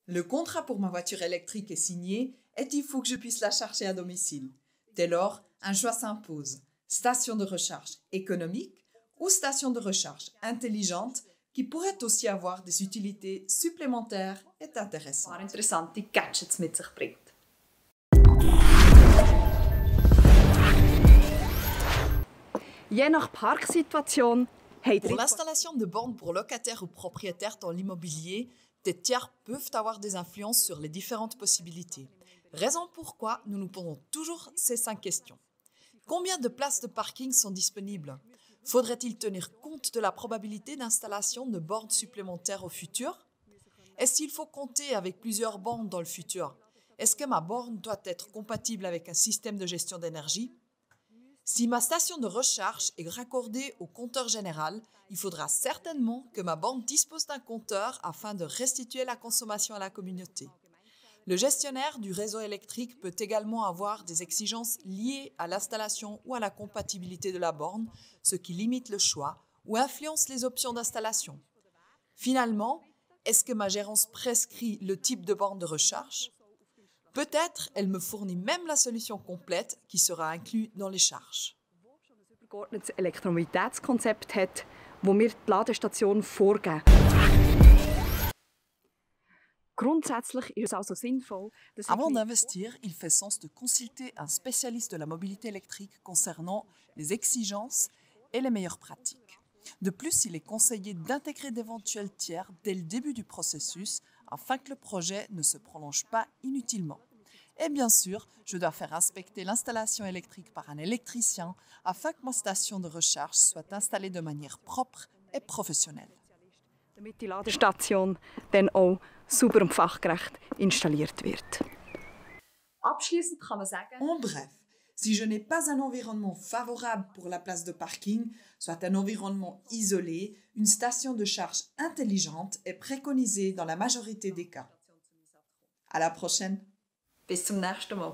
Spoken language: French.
Le contrat pour ma voiture électrique est signé et il faut que je puisse la charger à domicile. Dès lors, un choix s'impose. Station de recharge économique ou station de recharge intelligente qui pourrait aussi avoir des utilités supplémentaires et intéressantes. Pour l'installation de bornes pour locataires ou propriétaires dans l'immobilier, des tiers peuvent avoir des influences sur les différentes possibilités. Raison pourquoi nous nous posons toujours ces 5 questions. Combien de places de parking sont disponibles? Faudrait-il tenir compte de la probabilité d'installation de bornes supplémentaires au futur? Est-ce qu'il faut compter avec plusieurs bornes dans le futur? Est-ce que ma borne doit être compatible avec un système de gestion d'énergie? Si ma station de recharge est raccordée au compteur général, il faudra certainement que ma borne dispose d'un compteur afin de restituer la consommation à la communauté. Le gestionnaire du réseau électrique peut également avoir des exigences liées à l'installation ou à la compatibilité de la borne, ce qui limite le choix ou influence les options d'installation. Finalement, est-ce que ma gérance prescrit le type de borne de recharge? Peut-être elle me fournit même la solution complète qui sera inclue dans les charges. Avant d'investir, il fait sens de consulter un spécialiste de la mobilité électrique concernant les exigences et les meilleures pratiques. De plus, il est conseillé d'intégrer d'éventuels tiers dès le début du processus afin que le projet ne se prolonge pas inutilement. Et bien sûr, je dois faire inspecter l'installation électrique par un électricien afin que ma station de recharge soit installée de manière propre et professionnelle. Damit die Ladestation dann auch sauber und fachgerecht installiert wird. En bref, si je n'ai pas un environnement favorable pour la place de parking, soit un environnement isolé, une station de charge intelligente est préconisée dans la majorité des cas. À la prochaine! Bis zum nächsten Mal.